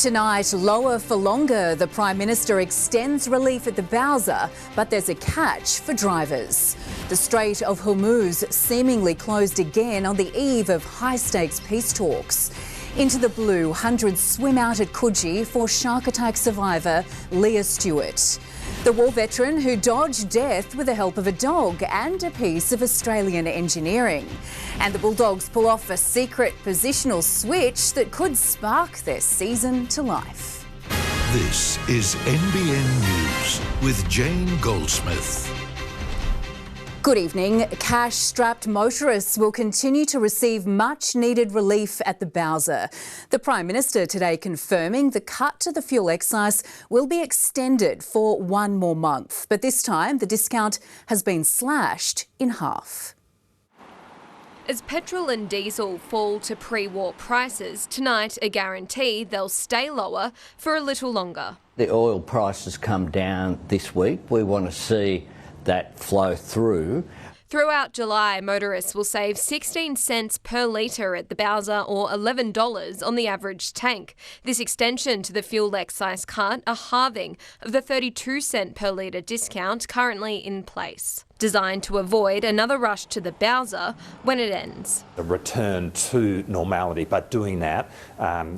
Tonight, lower for longer. The Prime Minister extends relief at the Bowser, but there's a catch for drivers. The Strait of Hormuz seemingly closed again on the eve of high-stakes peace talks. Into the blue, hundreds swim out at Coogee for shark attack survivor Leah Stewart. The war veteran who dodged death with the help of a dog and a piece of Australian engineering. And the Bulldogs pull off a secret positional switch that could spark their season to life. This is NBN News with Jane Goldsmith. Good evening. Cash-strapped motorists will continue to receive much-needed relief at the Bowser. The Prime Minister today confirming the cut to the fuel excise will be extended for one more month. But this time, the discount has been slashed in half. As petrol and diesel fall to pre-war prices, tonight a guarantee they'll stay lower for a little longer. The oil prices come down this week. We want to see that flow through. Throughout July, motorists will save 16 cents per litre at the Bowser or $11 on the average tank. This extension to the fuel excise cut, a halving of the 32 cent per litre discount currently in place, designed to avoid another rush to the Bowser when it ends. A return to normality, but doing that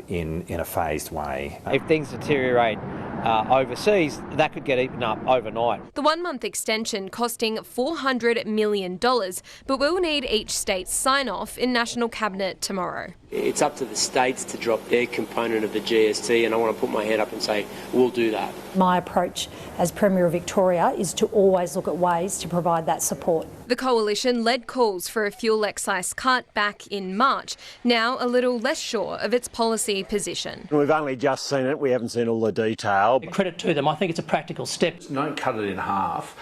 in a phased way. If things deteriorate overseas, that could get eaten up overnight. The 1 month extension costing $400 million, but will need each state's sign-off in National Cabinet tomorrow. It's up to the states to drop their component of the GST, and I want to put my head up and say, we'll do that. My approach as Premier of Victoria is to always look at ways to provide that support. The coalition led calls for a fuel excise cut back in March, now a little less sure of its policy position. We've only just seen it, we haven't seen all the detail. Credit to them, I think it's a practical step. Don't cut it in half,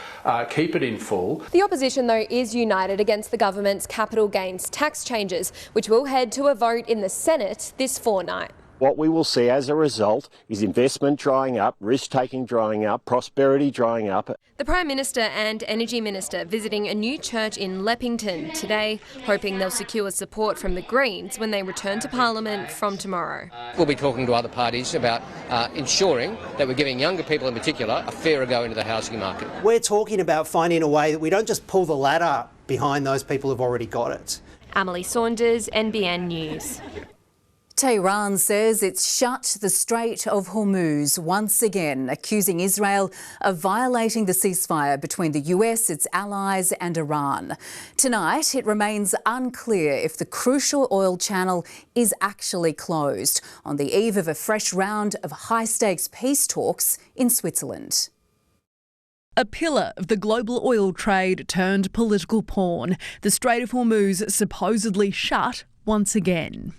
keep it in full. The opposition, though, is united against the government's capital gains tax changes, which will head to a vote in the Senate this fortnight. What we will see as a result is investment drying up, risk-taking drying up, prosperity drying up. The Prime Minister and Energy Minister visiting a new church in Leppington today, hoping they'll secure support from the Greens when they return to Parliament from tomorrow. We'll be talking to other parties about ensuring that we're giving younger people in particular a fairer go into the housing market. We're talking about finding a way that we don't just pull the ladder behind those people who've already got it. Emily Saunders, NBN News. Tehran says it's shut the Strait of Hormuz once again, accusing Israel of violating the ceasefire between the US, its allies and Iran. Tonight, it remains unclear if the crucial oil channel is actually closed on the eve of a fresh round of high-stakes peace talks in Switzerland. A pillar of the global oil trade turned political pawn. The Strait of Hormuz supposedly shut once again.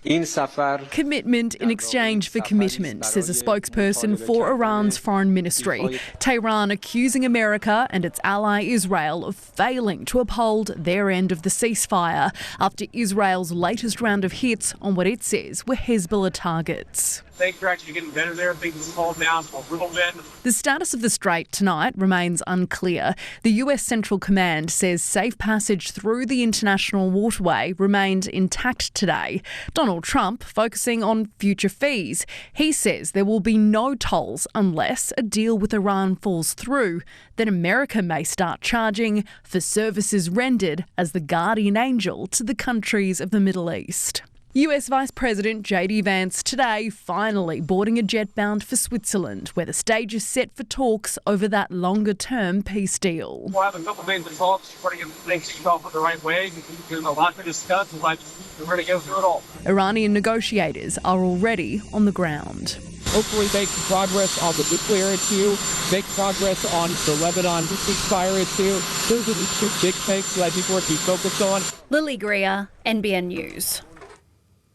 Commitment in exchange for commitment, says a spokesperson for Iran's foreign ministry. Tehran accusing America and its ally Israel of failing to uphold their end of the ceasefire after Israel's latest round of hits on what it says were Hezbollah targets. Things are actually getting better there. Things have calmed down a little bit. The status of the strait tonight remains unclear. The US Central Command says safe passage through the international waterway remained intact today. Donald Trump focusing on future fees. He says there will be no tolls unless a deal with Iran falls through. Then America may start charging for services rendered as the guardian angel to the countries of the Middle East. US Vice President J.D. Vance today finally boarding a jet bound for Switzerland, where the stage is set for talks over that longer-term peace deal. We'll have a couple of days of talks, trying to get things kicked off the right way. There's a lot to discuss, and we're going to go through it all. Iranian negotiators are already on the ground. Hopefully make progress on the nuclear issue, make progress on the Lebanon ceasefire issue. Those are the two big things that I think we're to be focused on. Lily Greer, NBN News.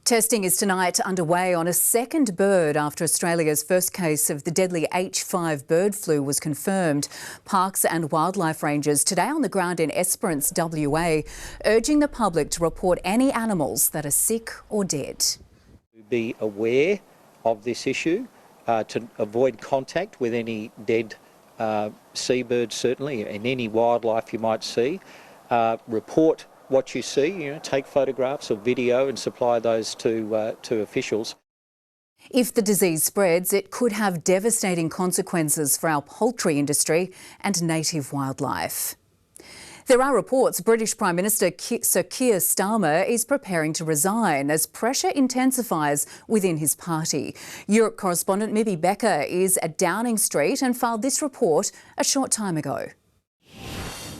Testing is tonight underway on a second bird after Australia's first case of the deadly H5 bird flu was confirmed. Parks and wildlife rangers today on the ground in Esperance, WA, urging the public to report any animals that are sick or dead. Be aware of this issue, to avoid contact with any dead seabirds, certainly, and any wildlife you might see. Report what you see, take photographs or video and supply those to officials. If the disease spreads, it could have devastating consequences for our poultry industry and native wildlife. There are reports British Prime Minister Sir Keir Starmer is preparing to resign as pressure intensifies within his party. Europe correspondent Mibby Becker is at Downing Street and filed this report a short time ago.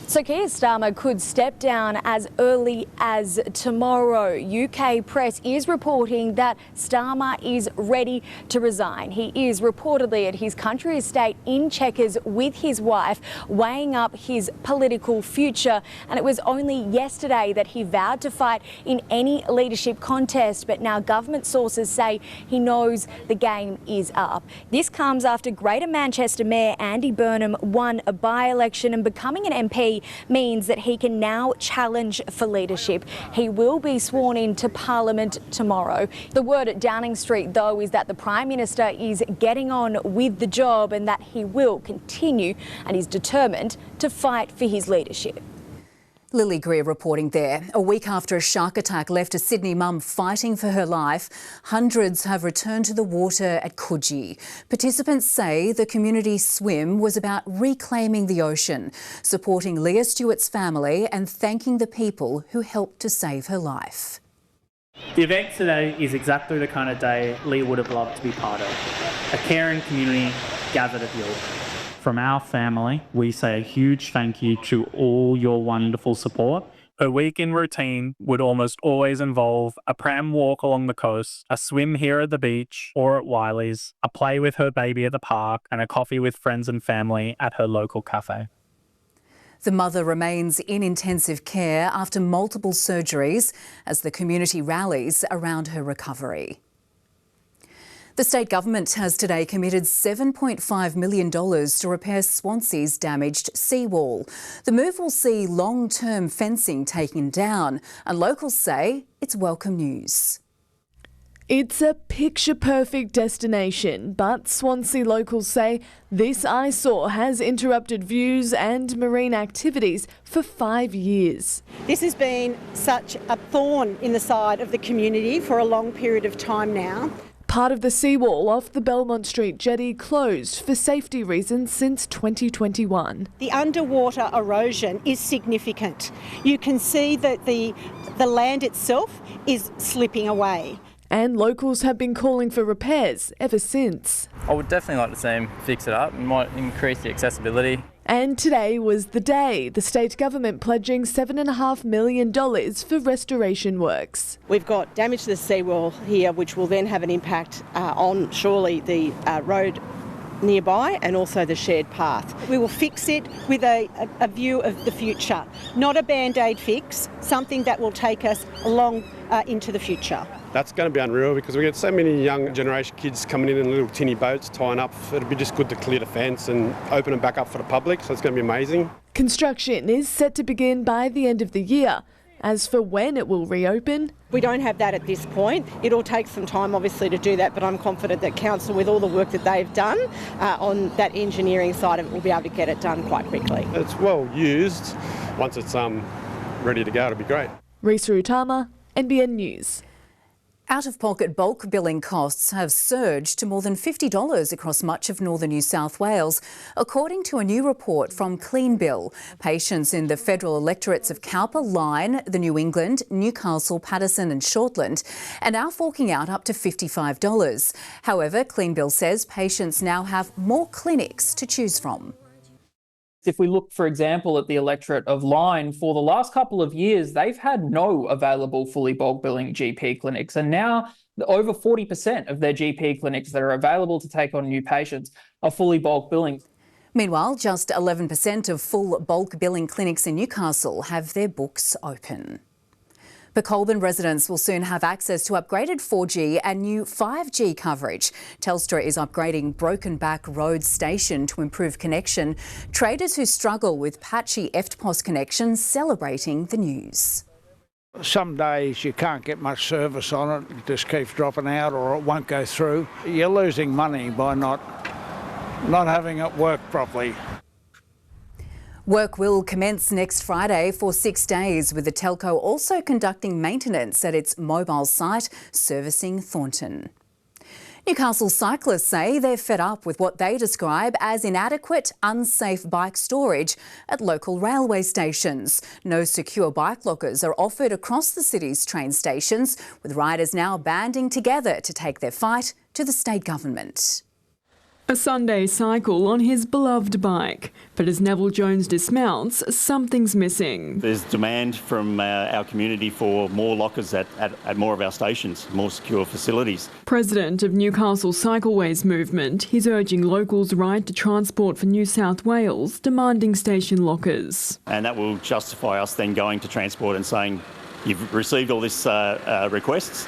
So Keir Starmer could step down as early as tomorrow. UK press is reporting that Starmer is ready to resign. He is reportedly at his country estate in Chequers with his wife, weighing up his political future. And it was only yesterday that he vowed to fight in any leadership contest. But now government sources say he knows the game is up. This comes after Greater Manchester Mayor Andy Burnham won a by-election, and becoming an MP means that he can now challenge for leadership. He will be sworn into Parliament tomorrow. The word at Downing Street, though, is that the Prime Minister is getting on with the job and that he will continue and is determined to fight for his leadership. Lily Greer reporting there. A week after a shark attack left a Sydney mum fighting for her life, hundreds have returned to the water at Coogee. Participants say the community swim was about reclaiming the ocean, supporting Leah Stewart's family and thanking the people who helped to save her life. The event today is exactly the kind of day Leah would have loved to be part of. A caring community gathered at York. From our family, we say a huge thank you to all your wonderful support. Her weekend routine would almost always involve a pram walk along the coast, a swim here at the beach or at Wiley's, a play with her baby at the park, and a coffee with friends and family at her local cafe. The mother remains in intensive care after multiple surgeries as the community rallies around her recovery. The state government has today committed $7.5 million to repair Swansea's damaged seawall. The move will see long-term fencing taken down, and locals say it's welcome news. It's a picture-perfect destination, but Swansea locals say this eyesore has interrupted views and marine activities for 5 years. This has been such a thorn in the side of the community for a long period of time now. Part of the seawall off the Belmont Street jetty closed for safety reasons since 2021. The underwater erosion is significant. You can see that the land itself is slipping away. And locals have been calling for repairs ever since. I would definitely like to see them fix it up. It might increase the accessibility. And today was the day, the state government pledging $7.5 million for restoration works. We've got damage to the seawall here, which will then have an impact on surely the road nearby and also the shared path. We will fix it with a view of the future, not a band-aid fix, something that will take us along into the future. That's going to be unreal because we get so many young generation kids coming in little tinny boats tying up. It'd be just good to clear the fence and open them back up for the public, so it's going to be amazing. Construction is set to begin by the end of the year. As for when it will reopen, we don't have that at this point. It'll take some time obviously to do that, but I'm confident that council, with all the work that they've done on that engineering side of it, will be able to get it done quite quickly. It's well used. Once it's ready to go, it'll be great. Risa Utama, NBN News. Out-of-pocket bulk billing costs have surged to more than $50 across much of northern New South Wales, according to a new report from CleanBill. Patients in the federal electorates of Cowper, Lyne, the New England, Newcastle, Paterson and Shortland are now forking out up to $55. However, CleanBill says patients now have more clinics to choose from. If we look, for example, at the electorate of Lyne, for the last couple of years, they've had no available fully bulk billing GP clinics. And now over 40% of their GP clinics that are available to take on new patients are fully bulk billing. Meanwhile, just 11% of full bulk billing clinics in Newcastle have their books open. But Colburn residents will soon have access to upgraded 4G and new 5G coverage. Telstra is upgrading Broken Back Road Station to improve connection. Traders who struggle with patchy EFTPOS connections celebrating the news. Some days you can't get much service on it, it just keeps dropping out or it won't go through. You're losing money by not having it work properly. Work will commence next Friday for 6 days, with the telco also conducting maintenance at its mobile site servicing Thornton. Newcastle cyclists say they're fed up with what they describe as inadequate, unsafe bike storage at local railway stations. No secure bike lockers are offered across the city's train stations, with riders now banding together to take their fight to the state government. A Sunday cycle on his beloved bike, but as Neville Jones dismounts, something's missing. There's demand from our community for more lockers at more of our stations, more secure facilities. President of Newcastle Cycleways Movement, he's urging locals' right to transport for New South Wales, demanding station lockers. And that will justify us then going to Transport and saying, you've received all this requests,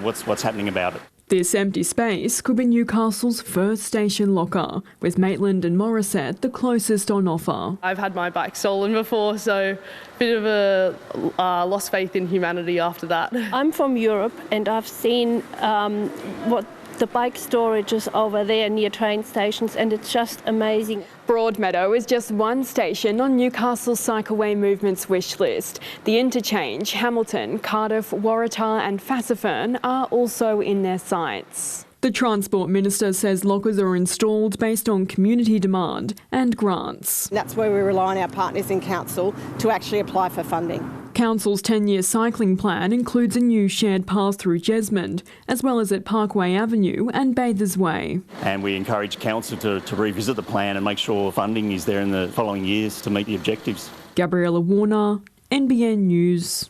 what's happening about it? This empty space could be Newcastle's first station locker, with Maitland and Morisset the closest on offer. I've had my bike stolen before, so a bit of a lost faith in humanity after that. I'm from Europe and I've seen what the bike storage is over there near train stations, and it's just amazing. Broadmeadow is just one station on Newcastle Cycleway Movement's wish list. The interchange, Hamilton, Cardiff, Waratah and Fassifern are also in their sights. The Transport Minister says lockers are installed based on community demand and grants. That's where we rely on our partners in council to actually apply for funding. Council's 10-year cycling plan includes a new shared path through Jesmond, as well as at Parkway Avenue and Bathers Way. And we encourage council to revisit the plan and make sure funding is there in the following years to meet the objectives. Gabriella Warner, NBN News.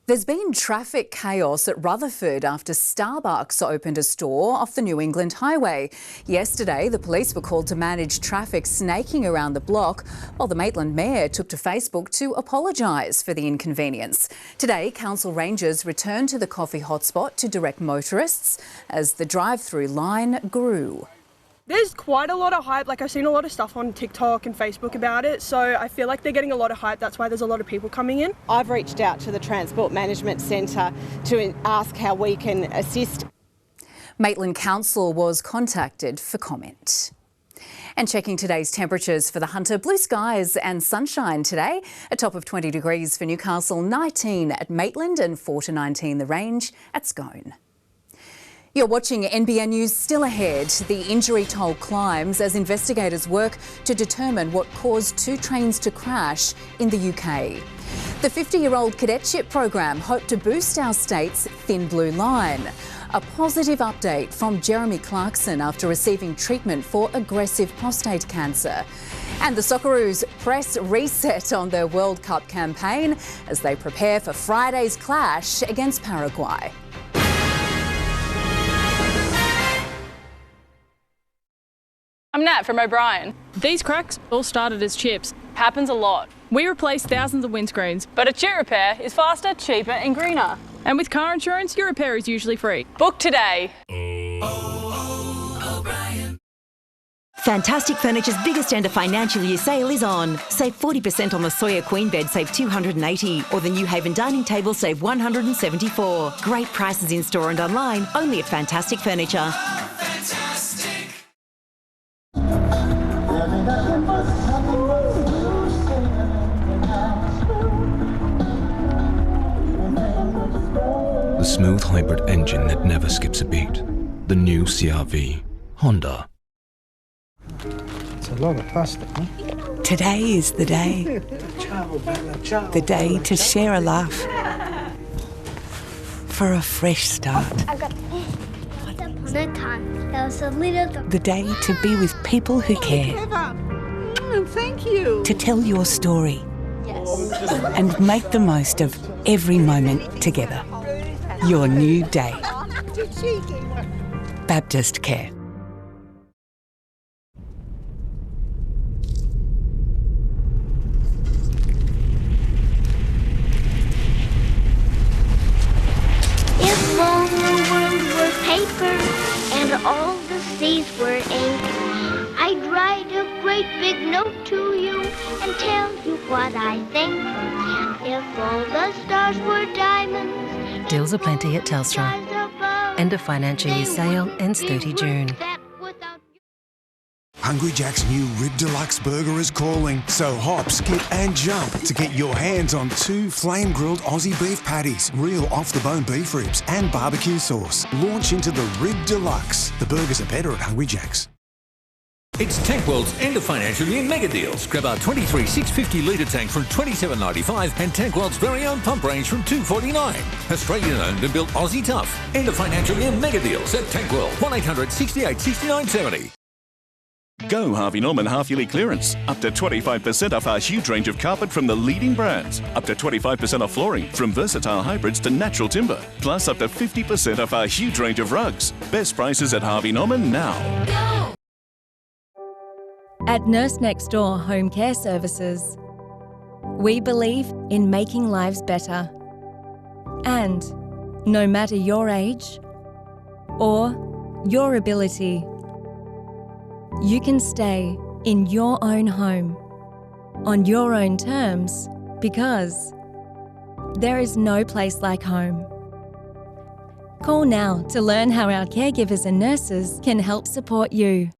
There's been traffic chaos at Rutherford after Starbucks opened a store off the New England Highway. Yesterday, the police were called to manage traffic snaking around the block, while the Maitland Mayor took to Facebook to apologise for the inconvenience. Today, council rangers returned to the coffee hotspot to direct motorists as the drive-through line grew. There's quite a lot of hype. I've seen a lot of stuff on TikTok and Facebook about it, so I feel like they're getting a lot of hype. That's why there's a lot of people coming in. I've reached out to the Transport Management Centre to ask how we can assist. Maitland Council was contacted for comment. And checking today's temperatures for the Hunter, blue skies and sunshine today. A top of 20 degrees for Newcastle, 19 at Maitland and 4 to 19 the range at Scone. You're watching NBN News. Still ahead, the injury toll climbs as investigators work to determine what caused 2 trains to crash in the UK. The 50-year-old cadetship program hoped to boost our state's thin blue line. A positive update from Jeremy Clarkson after receiving treatment for aggressive prostate cancer. And the Socceroos press reset on their World Cup campaign as they prepare for Friday's clash against Paraguay. I'm Nat from O'Brien. These cracks all started as chips. Happens a lot. We replace thousands of windscreens, but a chip repair is faster, cheaper and greener. And with car insurance, your repair is usually free. Book today. Fantastic Furniture's biggest end of financial year sale is on. Save 40% on the Sawyer Queen bed, save $280, or the New Haven dining table, save $174. Great prices in store and online, only at Fantastic Furniture. Fantastic. The smooth hybrid engine that never skips a beat. The new CR-V. Honda. It's a lot of plastic, huh? Today is the day. The day to share a laugh. For a fresh start. I got Once upon a time, there was a little... The day to be with people who care. Thank you. To tell your story. Yes. And make the most of every moment together. Your new day. Baptist Care. If all the world were paper and all the seas were ink, I'd write a great big note to you and tell you what I think. If all the stars were diamonds, deals are plenty at Telstra. End of financial year sale ends 30 June. Hungry Jack's new Rib Deluxe burger is calling, so hop, skip and jump to get your hands on 2 flame-grilled Aussie beef patties, real off-the-bone beef ribs and barbecue sauce. Launch into the Rib Deluxe. The burgers are better at Hungry Jack's. It's Tank World's end of financial year mega deals. Grab our 23 650 litre tank from $27.95 and Tank World's very own pump range from $2.49. Australian owned and built Aussie tough. End of financial year mega deals at Tank World. 1800 68 69 70. Go Harvey Norman half-yearly clearance. Up to 25% off our huge range of carpet from the leading brands. Up to 25% off flooring from versatile hybrids to natural timber. Plus up to 50% off our huge range of rugs. Best prices at Harvey Norman now. Go! At Nurse Next Door Home Care Services, we believe in making lives better. And no matter your age or your ability, you can stay in your own home, on your own terms, because there is no place like home. Call now to learn how our caregivers and nurses can help support you.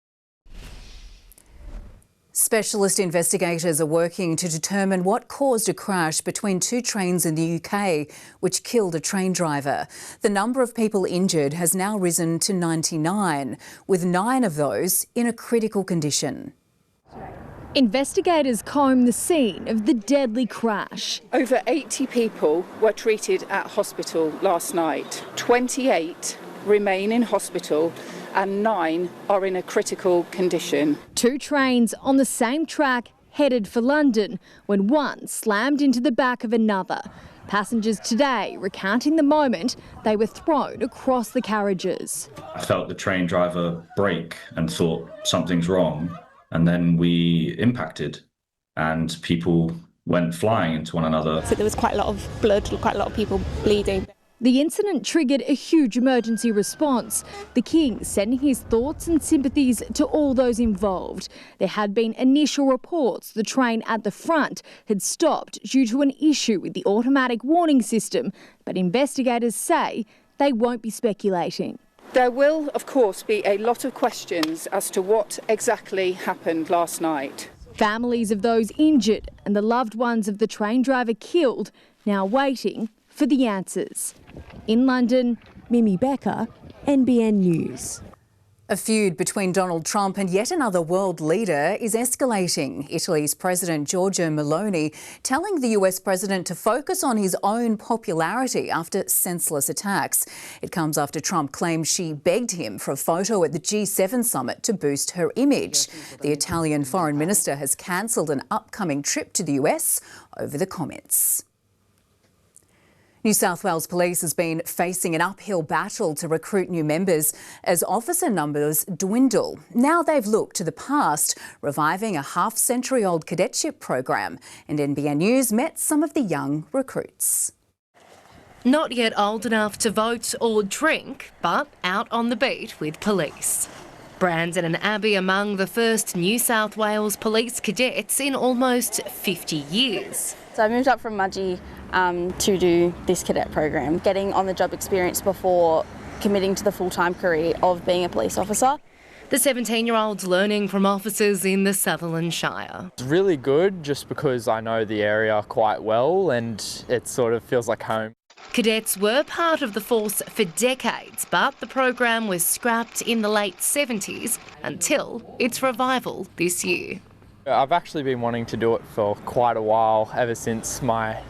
Specialist investigators are working to determine what caused a crash between 2 trains in the UK, which killed a train driver. The number of people injured has now risen to 99, with 9 of those in a critical condition. Investigators comb the scene of the deadly crash. Over 80 people were treated at hospital last night. 28 remain in hospital and 9 are in a critical condition. 2 trains on the same track headed for London when one slammed into the back of another. Passengers today recounting the moment they were thrown across the carriages. I felt the train driver brake and thought something's wrong, and then we impacted and people went flying into one another. So there was quite a lot of blood, quite a lot of people bleeding. The incident triggered a huge emergency response. The King sending his thoughts and sympathies to all those involved. There had been initial reports the train at the front had stopped due to an issue with the automatic warning system, but investigators say they won't be speculating. There will, of course, be a lot of questions as to what exactly happened last night. Families of those injured and the loved ones of the train driver killed now waiting for the answers. In London, Mimi Becker, NBN News. A feud between Donald Trump and yet another world leader is escalating. Italy's President Giorgia Meloni telling the US president to focus on his own popularity after senseless attacks. It comes after Trump claimed she begged him for a photo at the G7 summit to boost her image. The Italian foreign minister has cancelled an upcoming trip to the US over the comments. New South Wales Police has been facing an uphill battle to recruit new members as officer numbers dwindle. Now they've looked to the past, reviving a half-century-old cadetship program, and NBN News met some of the young recruits. Not yet old enough to vote or drink, but out on the beat with police. Brandon and Abby among the first New South Wales police cadets in almost 50 years. So I moved up from Mudgee to do this cadet program, getting on-the-job experience before committing to the full-time career of being a police officer. The 17-year-old's learning from officers in the Sutherland Shire. It's really good just because I know the area quite well and it sort of feels like home. Cadets were part of the force for decades, but the program was scrapped in the late 70s until its revival this year. I've actually been wanting to do it for quite a while, ever since I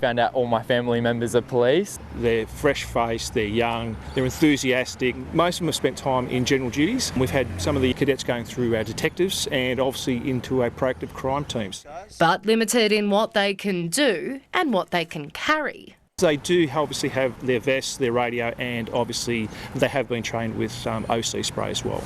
found out all my family members are police. They're fresh-faced, they're young, they're enthusiastic. Most of them have spent time in general duties. We've had some of the cadets going through our detectives and obviously into our proactive crime teams. But limited in what they can do and what they can carry. They do obviously have their vests, their radio, and obviously they have been trained with OC spray as well.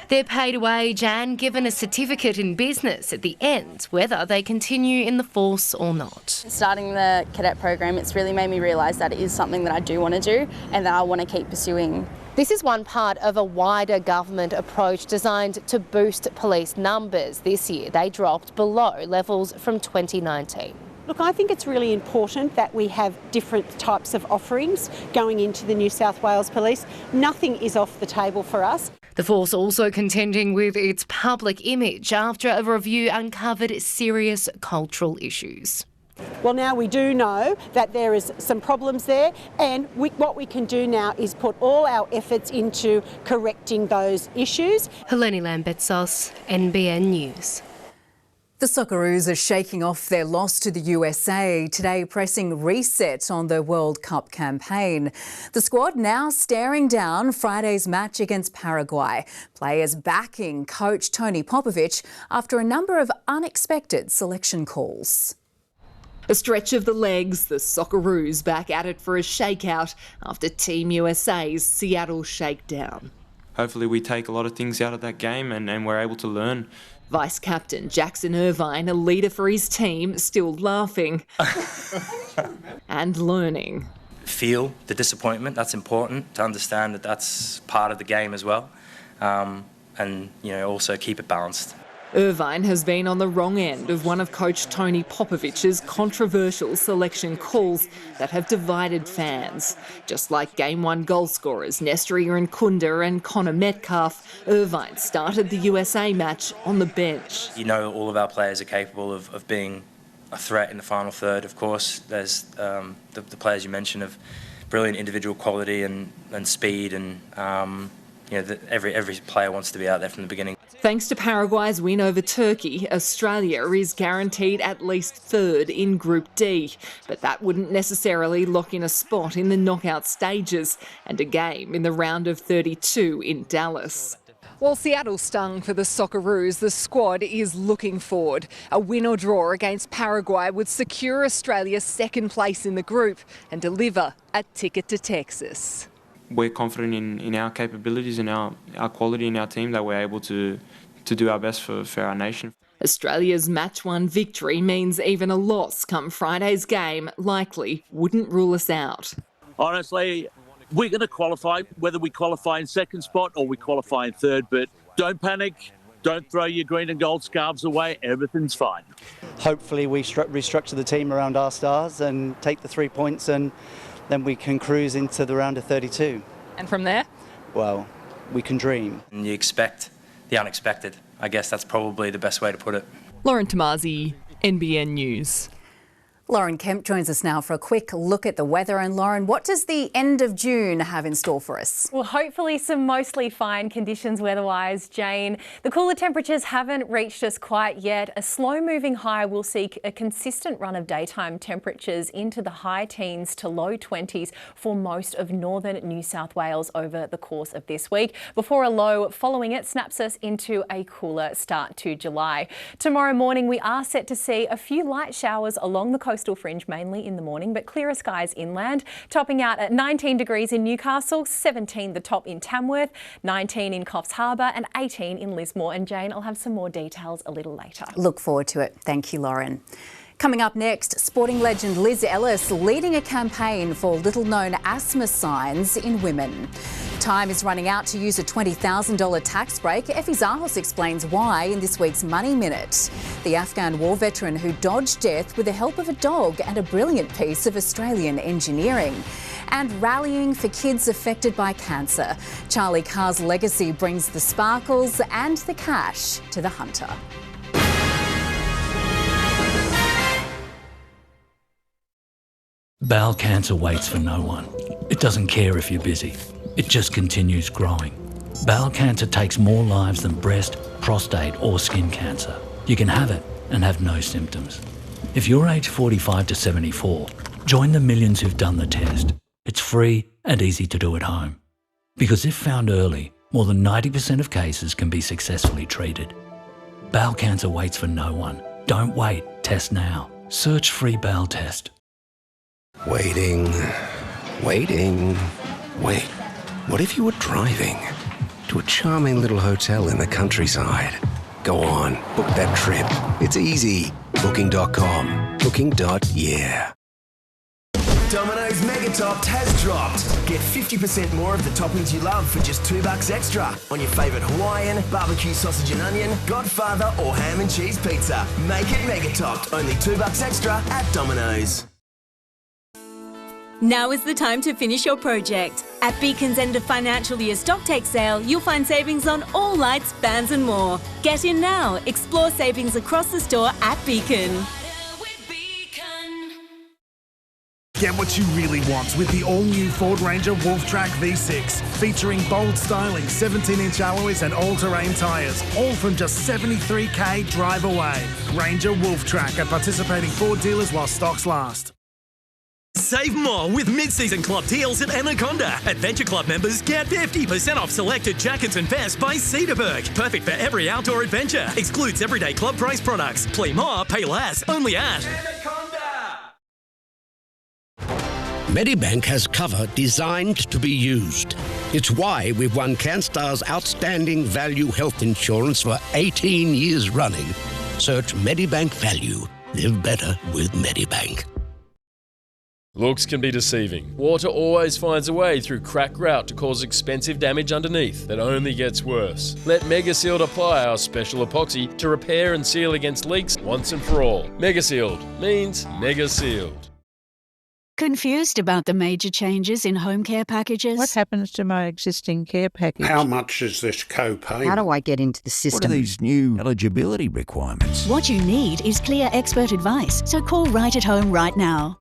They're paid wage and given a certificate in business at the end, whether they continue in the force or not. Starting the cadet program, it's really made me realise that it is something that I do want to do and that I want to keep pursuing. This is one part of a wider government approach designed to boost police numbers. This year, they dropped below levels from 2019. Look, I think it's really important that we have different types of offerings going into the New South Wales Police. Nothing is off the table for us. The force also contending with its public image after a review uncovered serious cultural issues. Well, now we do know that there is some problems there, and what we can do now is put all our efforts into correcting those issues. Helene Lambetsos, NBN News. The Socceroos are shaking off their loss to the USA today, pressing reset on the World Cup campaign. The squad now staring down Friday's match against Paraguay. Players backing coach Tony Popovic after a number of unexpected selection calls. A stretch of the legs, the Socceroos back at it for a shakeout after Team USA's Seattle shakedown. Hopefully we take a lot of things out of that game and we're able to learn. Vice-captain Jackson Irvine, a leader for his team, still laughing and learning. Feel the disappointment. That's important to understand that that's part of the game as well, and also keep it balanced. Irvine has been on the wrong end of one of coach Tony Popovic's controversial selection calls that have divided fans. Just like Game 1 goal scorers Nestor Irankunda and Connor Metcalf, Irvine started the USA match on the bench. All of our players are capable of being a threat in the final third, of course. There's the players you mentioned of brilliant individual quality and speed, and every player wants to be out there from the beginning. Thanks to Paraguay's win over Turkey, Australia is guaranteed at least third in Group D. But that wouldn't necessarily lock in a spot in the knockout stages and a game in the round of 32 in Dallas. While Seattle stung for the Socceroos, the squad is looking forward. A win or draw against Paraguay would secure Australia's second place in the group and deliver a ticket to Texas. We're confident in our capabilities and our quality in our team that we're able to do our best for our nation. Australia's match 1 victory means even a loss come Friday's game likely wouldn't rule us out. Honestly, we're going to qualify, whether we qualify in second spot or we qualify in third, but don't panic. Don't throw your green and gold scarves away. Everything's fine. Hopefully we restructure the team around our stars and take the 3 points, and then we can cruise into the round of 32. And from there? Well, we can dream. And you expect the unexpected. I guess that's probably the best way to put it. Lauren Tomasi, NBN News. Lauren Kempe joins us now for a quick look at the weather. And Lauren, what does the end of June have in store for us? Well, hopefully some mostly fine conditions weather-wise, Jane. The cooler temperatures haven't reached us quite yet. A slow-moving high will see a consistent run of daytime temperatures into the high teens to low 20s for most of northern New South Wales over the course of this week, before a low following it snaps us into a cooler start to July. Tomorrow morning, we are set to see a few light showers along the coastal fringe, mainly in the morning, but clearer skies inland, topping out at 19 degrees in Newcastle, 17 the top in Tamworth, 19 in Coffs Harbour and 18 in Lismore. And Jane, I'll have some more details a little later. Look forward to it. Thank you, Lauren. Coming up next, sporting legend Liz Ellis leading a campaign for little-known asthma signs in women. Time is running out to use a $20,000 tax break. Effie Zahos explains why in this week's Money Minute. The Afghan war veteran who dodged death with the help of a dog and a brilliant piece of Australian engineering. And rallying for kids affected by cancer. Charlie Carr's legacy brings the sparkles and the cash to the hunter. Bowel cancer waits for no one. It doesn't care if you're busy. It just continues growing. Bowel cancer takes more lives than breast, prostate or skin cancer. You can have it and have no symptoms. If you're aged 45 to 74, join the millions who've done the test. It's free and easy to do at home. Because if found early, more than 90% of cases can be successfully treated. Bowel cancer waits for no one. Don't wait. Test now. Search free bowel test. Waiting. Wait, what if you were driving to a charming little hotel in the countryside? Go on, book that trip. It's easy. Booking.com. Booking.yeah. Domino's Mega Topped has dropped. Get 50% more of the toppings you love for just $2 extra on your favourite Hawaiian, barbecue sausage and onion, Godfather or ham and cheese pizza. Make it Mega Topped, only $2 extra at Domino's. Now is the time to finish your project. At Beacon's end of financial year stocktake sale, you'll find savings on all lights, fans and more. Get in now. Explore savings across the store at Beacon. Get what you really want with the all-new Ford Ranger Wolf Track V6, featuring bold styling, 17-inch alloys and all-terrain tyres, all from just $73,000 drive away. Ranger Wolf Track at participating Ford dealers while stocks last. Save more with mid-season club deals at Anaconda. Adventure Club members get 50% off selected jackets and vests by Cedarburg. Perfect for every outdoor adventure. Excludes everyday club price products. Play more, pay less. Only at Medibank has cover designed to be used. It's why we've won CanStar's Outstanding Value Health Insurance for 18 years running. Search Medibank Value. Live better with Medibank. Looks can be deceiving. Water always finds a way through cracked grout to cause expensive damage underneath that only gets worse. Let MegaSealed apply our special epoxy to repair and seal against leaks once and for all. MegaSealed means mega sealed. Confused about the major changes in home care packages? What happens to my existing care package? How much is this co-pay? How do I get into the system? What are these new eligibility requirements? What you need is clear expert advice, so call Right at Home right now.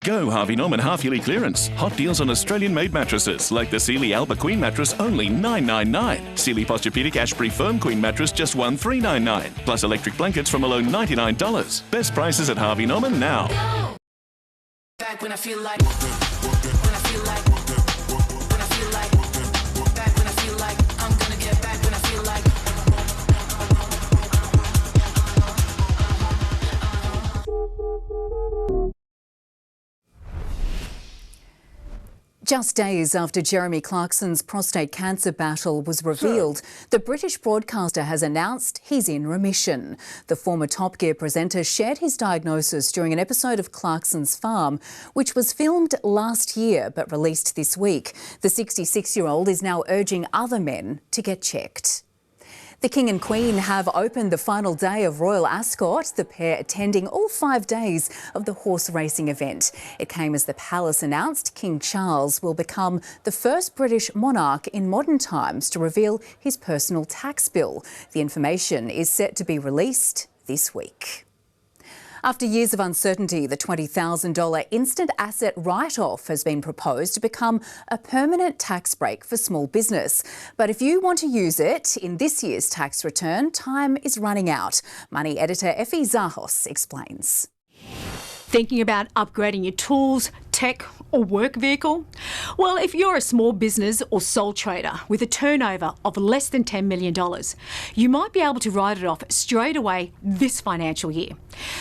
Go Harvey Norman half-yearly clearance. Hot deals on Australian-made mattresses, like the Sealy Alba Queen mattress, only $999. Sealy Posturepedic Ashbury Firm Queen mattress, just $1,399. Plus electric blankets from below $99. Best prices at Harvey Norman now. Back when I feel like, when I feel like, when I feel like, back when I feel like, I'm gonna get back when I feel like. Just days after Jeremy Clarkson's prostate cancer battle was revealed, the British broadcaster has announced he's in remission. The former Top Gear presenter shared his diagnosis during an episode of Clarkson's Farm, which was filmed last year but released this week. The 66-year-old is now urging other men to get checked. The King and Queen have opened the final day of Royal Ascot, the pair attending all 5 days of the horse racing event. It came as the palace announced King Charles will become the first British monarch in modern times to reveal his personal tax bill. The information is set to be released this week. After years of uncertainty, the $20,000 instant asset write-off has been proposed to become a permanent tax break for small business. But if you want to use it in this year's tax return, time is running out. Money editor Effie Zahos explains. Thinking about upgrading your tools, tech or work vehicle? Well, if you're a small business or sole trader with a turnover of less than $10 million, you might be able to write it off straight away this financial year.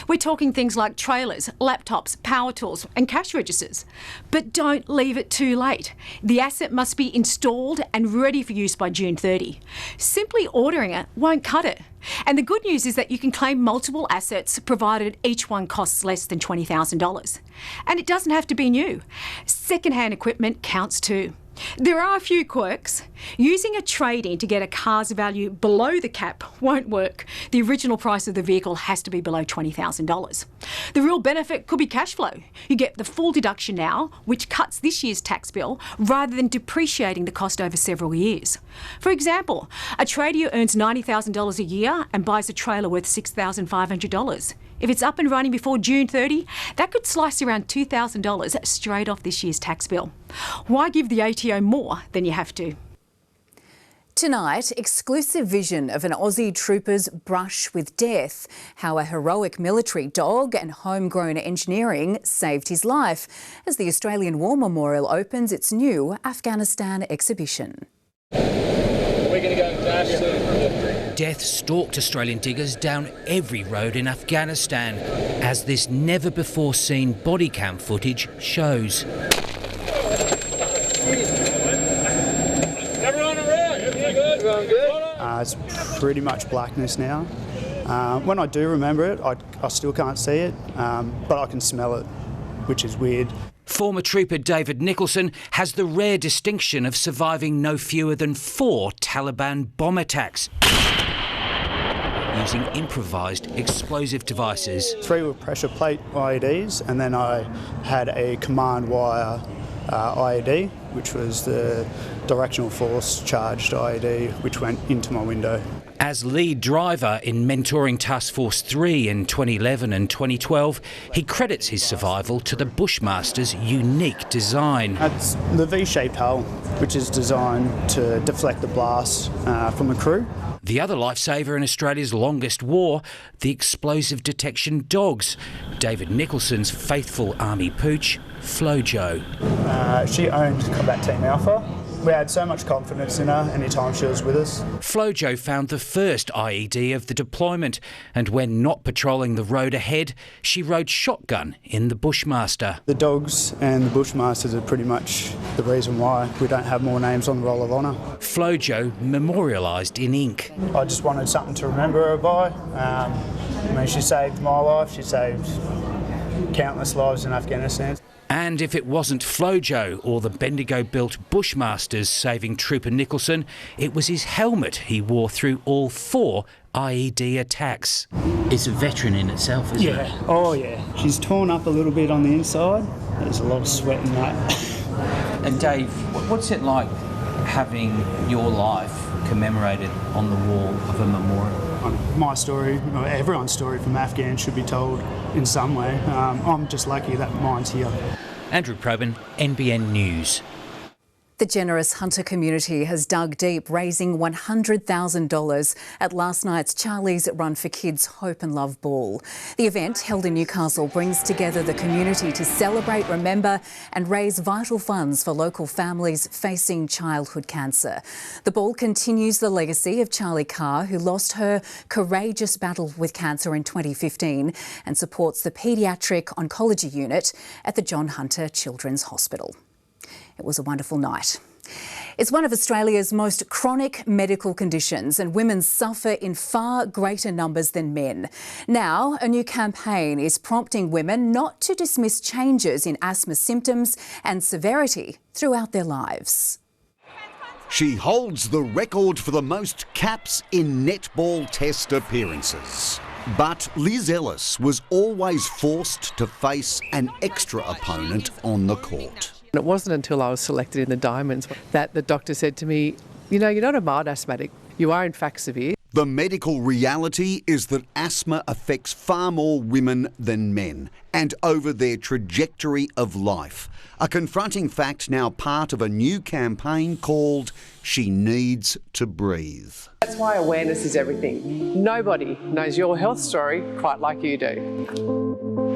We're talking things like trailers, laptops, power tools and cash registers. But don't leave it too late. The asset must be installed and ready for use by June 30. Simply ordering it won't cut it. And the good news is that you can claim multiple assets provided each one costs less than $20,000. And it doesn't have to be new. Second-hand equipment counts too. There are a few quirks. Using a trade-in to get a car's value below the cap won't work. The original price of the vehicle has to be below $20,000. The real benefit could be cash flow. You get the full deduction now, which cuts this year's tax bill, rather than depreciating the cost over several years. For example, a trader earns $90,000 a year and buys a trailer worth $6,500. If it's up and running before June 30, that could slice around $2,000 straight off this year's tax bill. Why give the ATO more than you have to? Tonight, exclusive vision of an Aussie trooper's brush with death, how a heroic military dog and homegrown engineering saved his life, as the Australian War Memorial opens its new Afghanistan exhibition. We're going to go to absolute. Death stalked Australian diggers down every road in Afghanistan, as this never-before-seen body cam footage shows. Everyone around? Everyone good? It's pretty much blackness now. When I do remember it, I still can't see it, but I can smell it, which is weird. Former trooper David Nicholson has the rare distinction of surviving no fewer than 4 Taliban bomb attacks. using improvised explosive devices. 3 were pressure plate IEDs, and then I had a command wire IED, which was the directional force charged IED, which went into my window. As lead driver in Mentoring Task Force 3 in 2011 and 2012, he credits his survival to the Bushmaster's unique design. That's the V-shaped hull, which is designed to deflect the blast from the crew. The other lifesaver in Australia's longest war, the explosive detection dogs. David Nicholson's faithful army pooch, Flojo. She owned Combat Team Alpha. We had so much confidence in her anytime she was with us. Flojo found the first IED of the deployment, and when not patrolling the road ahead, she rode shotgun in the Bushmaster. The dogs and the Bushmasters are pretty much the reason why we don't have more names on the Roll of Honour. Flojo memorialised in ink. I just wanted something to remember her by. She saved my life, she saved countless lives in Afghanistan. And if it wasn't Flojo or the Bendigo-built Bushmasters saving Trooper Nicholson, it was his helmet he wore through all 4 IED attacks. It's a veteran in itself, isn't it? Yeah, oh yeah. She's torn up a little bit on the inside. There's a lot of sweat in that. And Dave, what's it like having your life commemorated on the wall of a memorial? My story, or everyone's story from Afghan should be told in some way. I'm just lucky that mine's here. Andrew Probyn, NBN News. The generous hunter community has dug deep, raising $100,000 at last night's Charlie's Run for Kids Hope and Love Ball. The event, held in Newcastle, brings together the community to celebrate, remember and raise vital funds for local families facing childhood cancer. The ball continues the legacy of Charlie Carr, who lost her courageous battle with cancer in 2015, and supports the Paediatric Oncology Unit at the John Hunter Children's Hospital. It was a wonderful night. It's one of Australia's most chronic medical conditions, and women suffer in far greater numbers than men. Now, a new campaign is prompting women not to dismiss changes in asthma symptoms and severity throughout their lives. She holds the record for the most caps in netball test appearances. But Liz Ellis was always forced to face an extra opponent on the court. It wasn't until I was selected in the Diamonds that the doctor said to me, you know, you're not a mild asthmatic, you are in fact severe. The medical reality is that asthma affects far more women than men, and over their trajectory of life. A confronting fact now part of a new campaign called She Needs to Breathe. That's why awareness is everything. Nobody knows your health story quite like you do.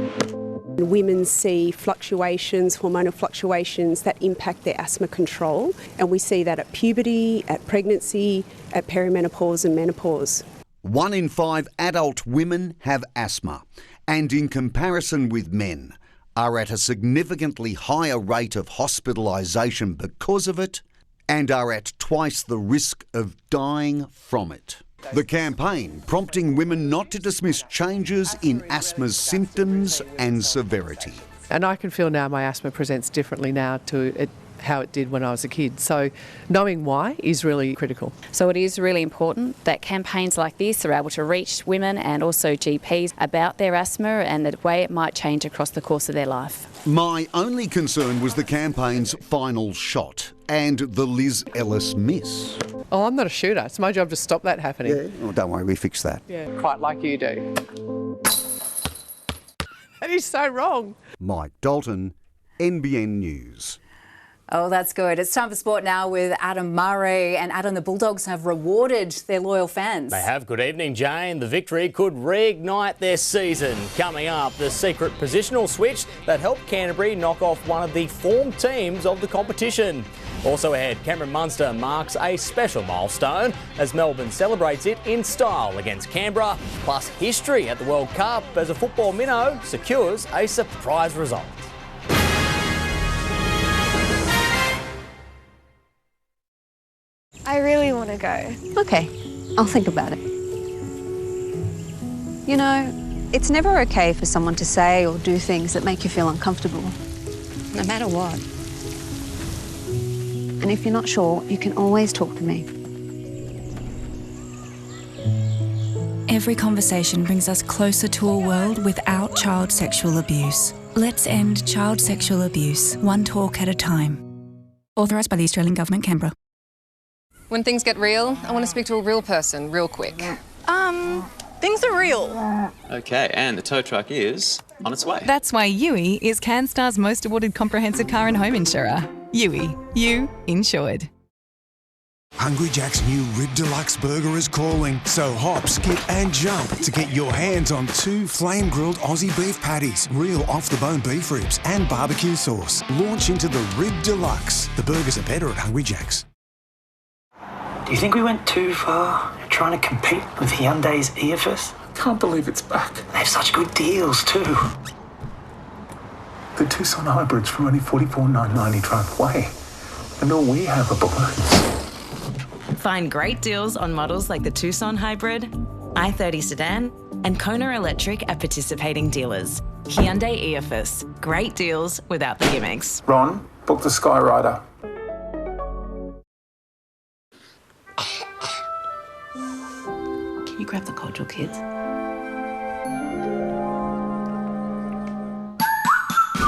Women see fluctuations, hormonal fluctuations that impact their asthma control, and we see that at puberty, at pregnancy, at perimenopause and menopause. 1 in 5 adult women have asthma, and in comparison with men, are at a significantly higher rate of hospitalisation because of it, and are at twice the risk of dying from it. The campaign prompting women not to dismiss changes in asthma's symptoms and severity. And I can feel now my asthma presents differently now to how it did when I was a kid. So knowing why is really critical. So it is really important that campaigns like this are able to reach women and also GPs about their asthma and the way it might change across the course of their life. My only concern was the campaign's final shot and the Liz Ellis miss. Oh, I'm not a shooter. It's my job to stop that happening. Yeah, well, don't worry, we fix that. Yeah, quite like you do. That is so wrong. Mike Dalton, NBN News. Oh, that's good. It's time for sport now with Adam Murray. And Adam, the Bulldogs have rewarded their loyal fans. They have. Good evening, Jane. The victory could reignite their season. Coming up, the secret positional switch that helped Canterbury knock off one of the form teams of the competition. Also ahead, Cameron Munster marks a special milestone as Melbourne celebrates it in style against Canberra, plus history at the World Cup as a football minnow secures a surprise result. I really want to go. Okay, I'll think about it. You know, it's never okay for someone to say or do things that make you feel uncomfortable, no matter what. And if you're not sure, you can always talk to me. every conversation brings us closer to a world without child sexual abuse. Let's end child sexual abuse, one talk at a time. Authorised by the Australian Government, Canberra. When things get real, I want to speak to a real person real quick. Things are real. Okay, and the tow truck is on its way. That's why Yui is CanStar's most awarded comprehensive car and home insurer. Yui, you insured. Hungry Jack's new Rib Deluxe Burger is calling, so hop, skip and jump to get your hands on 2 flame-grilled Aussie beef patties, real off-the-bone beef ribs and barbecue sauce. Launch into the Rib Deluxe. The burgers are better at Hungry Jack's. Do you think we went too far trying to compete with Hyundai's EFS? Can't believe it's back. They have such good deals too. The Tucson hybrids from only $44,990 drive away. And all we have are balloons. Find great deals on models like the Tucson Hybrid, i30 Sedan and Kona Electric at participating dealers. Hyundai EFS. Great deals without the gimmicks. Ron, book the Skyrider. Can you grab the cordial, kids?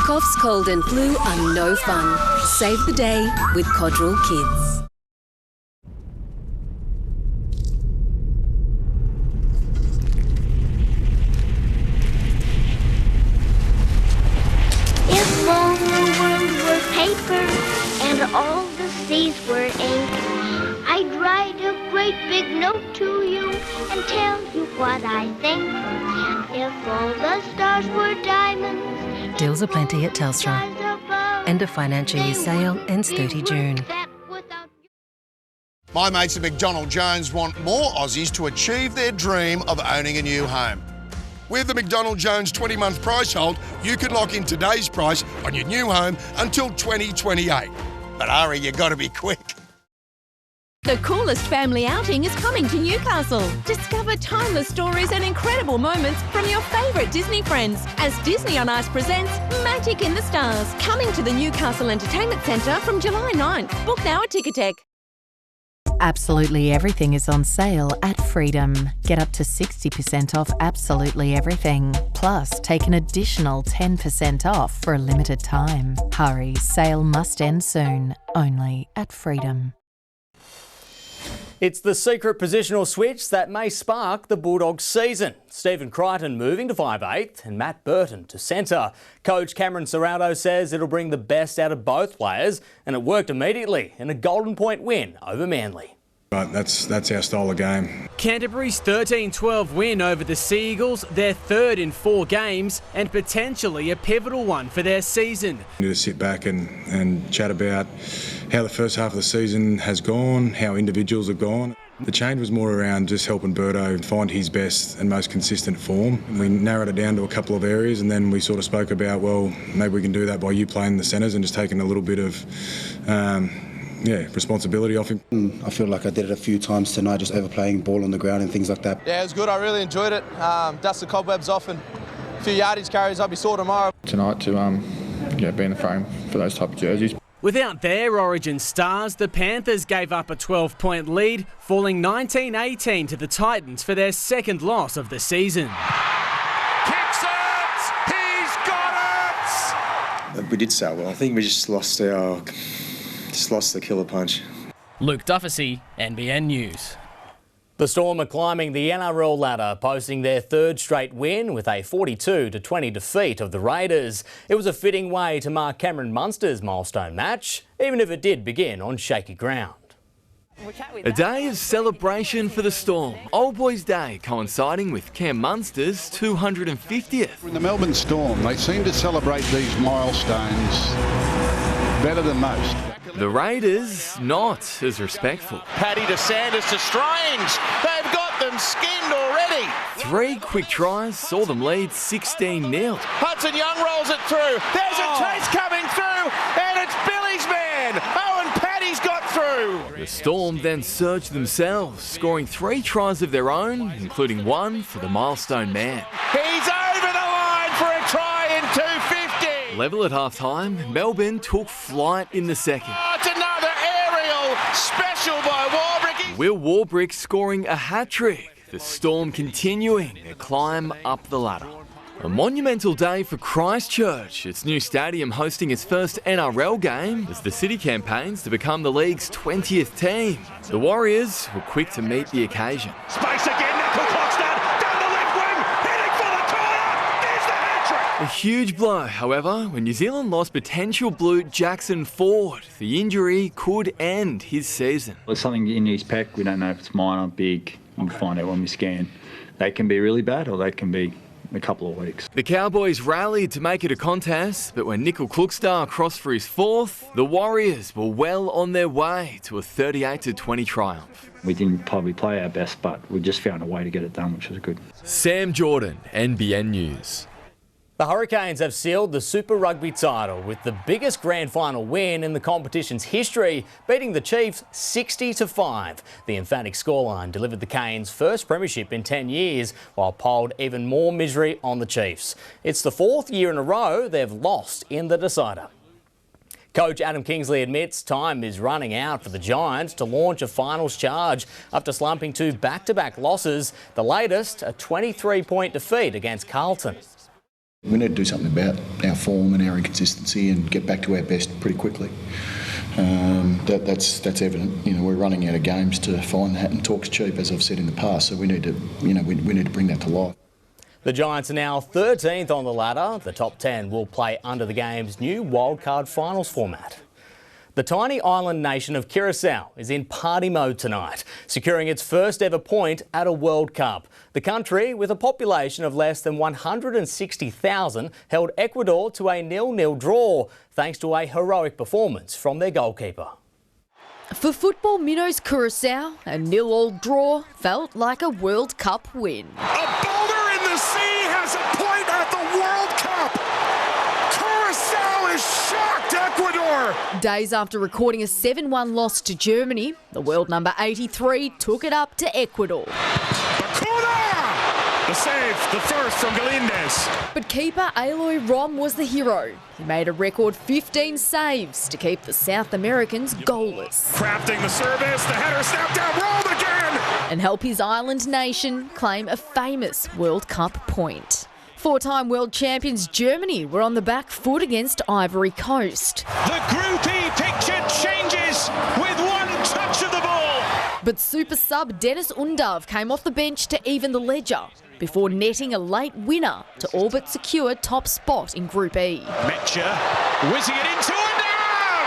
Coughs, cold and flu are no fun. Save the day with Codral Kids. If all the world were paper and all the seas were ink, I'd write a great big note to you and tell you what I think. If all the stars were diamonds, Deals are plenty at Telstra. End of financial year sale ends 30 June. My mates at McDonald Jones want more Aussies to achieve their dream of owning a new home. With the McDonald Jones 20-month price hold, you can lock in today's price on your new home until 2028. But hurry, you got to be quick. The coolest family outing is coming to Newcastle. Discover timeless stories and incredible moments from your favourite Disney friends as Disney on Ice presents Magic in the Stars. Coming to the Newcastle Entertainment Centre from July 9th. Book now at Ticketek. Absolutely everything is on sale at Freedom. Get up to 60% off absolutely everything. Plus, take an additional 10% off for a limited time. Hurry, sale must end soon. Only at Freedom. It's the secret positional switch that may spark the Bulldogs season. Stephen Crichton moving to 5'8" and Matt Burton to centre. Coach Cameron Serrano says it'll bring the best out of both players, and it worked immediately in a Golden Point win over Manly. But that's our style of game. Canterbury's 13-12 win over the Sea Eagles, their third in 4 games and potentially a pivotal one for their season. We need to sit back and chat about how the first half of the season has gone, how individuals have gone. The change was more around just helping Birdo find his best and most consistent form. We narrowed it down to a couple of areas, and then we sort of spoke about, well, maybe we can do that by you playing the centres and just taking a little bit of responsibility off him. I feel like I did it a few times tonight, just overplaying ball on the ground and things like that. Yeah, it was good. I really enjoyed it. Dust the cobwebs off and a few yardage carries. I'll be sore tomorrow. Tonight to be in the frame for those type of jerseys. Without their Origin stars, the Panthers gave up a 12-point lead, falling 19-18 to the Titans for their second loss of the season. Kicks it! He's got it! We did so well. I think we just lost the killer punch. Luke Dufficy, NBN News. The Storm are climbing the NRL ladder, posting their third straight win with a 42-20 defeat of the Raiders. It was a fitting way to mark Cameron Munster's milestone match, even if it did begin on shaky ground. A day of celebration for the Storm. Old Boys Day coinciding with Cam Munster's 250th. In the Melbourne Storm, they seem to celebrate these milestones better than most. The Raiders not as respectful. Paddy to Sanders to Strange. They've got them skinned already. 3 quick tries saw them lead 16-0. Hudson Young rolls it through. There's a chase coming through, and it's Billy's man. Oh, and Paddy's got through. The Storm then surged themselves, scoring 3 tries of their own, including one for the milestone man. He's over the line for a try in 250. Level at half-time, Melbourne took flight in the second. Oh, it's another aerial special by Warbrick. Will Warbrick scoring a hat-trick. the Storm continuing their climb up the ladder. A monumental day for Christchurch, its new stadium hosting its first NRL game as the city campaigns to become the league's 20th team. The Warriors were quick to meet the occasion. Space again, Nickel Clockstad, down the left wing, heading for the corner, there's the hat-trick! A huge blow, however, when New Zealand lost potential blue Jackson Ford. The injury could end his season. There's something in his pec, we don't know if it's minor or big. We'll find out when we scan. They can be really bad or they can be a couple of weeks. The Cowboys rallied to make it a contest, but when Nickel Klukstar crossed for his fourth, the Warriors were well on their way to a 38-20 triumph. We didn't probably play our best, but we just found a way to get it done, which was good. Sam Jordan, NBN News. The Hurricanes have sealed the Super Rugby title with the biggest grand final win in the competition's history, beating the Chiefs 60-5. The emphatic scoreline delivered the Canes' first premiership in 10 years, while piled even more misery on the Chiefs. It's the fourth year in a row they've lost in the decider. Coach Adam Kingsley admits time is running out for the Giants to launch a finals charge after slumping to back-to-back losses, the latest a 23-point defeat against Carlton. We need to do something about our form and our inconsistency and get back to our best pretty quickly. That's evident. You know, we're running out of games to find that, and talk's cheap, as I've said in the past. So we need to, we need to bring that to life. The Giants are now 13th on the ladder. The top 10 will play under the game's new wildcard finals format. The tiny island nation of Curacao is in party mode tonight, securing its first ever point at a World Cup. The country, with a population of less than 160,000, held Ecuador to a 0-0 draw, thanks to a heroic performance from their goalkeeper. For football minnows Curacao, a 0-0 draw felt like a World Cup win. A boulder in the sea has a point at the World Cup. Curacao is shocked Ecuador. Days after recording a 7-1 loss to Germany, the world number 83 took it up to Ecuador. The save, the first from Galindez. But keeper Aloy Rom was the hero. He made a record 15 saves to keep the South Americans goalless. Crafting the service, the header snapped down, rolled again. And help his island nation claim a famous World Cup point. Four-time world champions Germany were on the back foot against Ivory Coast. The Group E picture changes with one touch of the ball. But super sub Dennis Undav came off the bench to even the ledger before netting a late winner to all but secure top spot in Group E. Metcher whizzing it into Undav!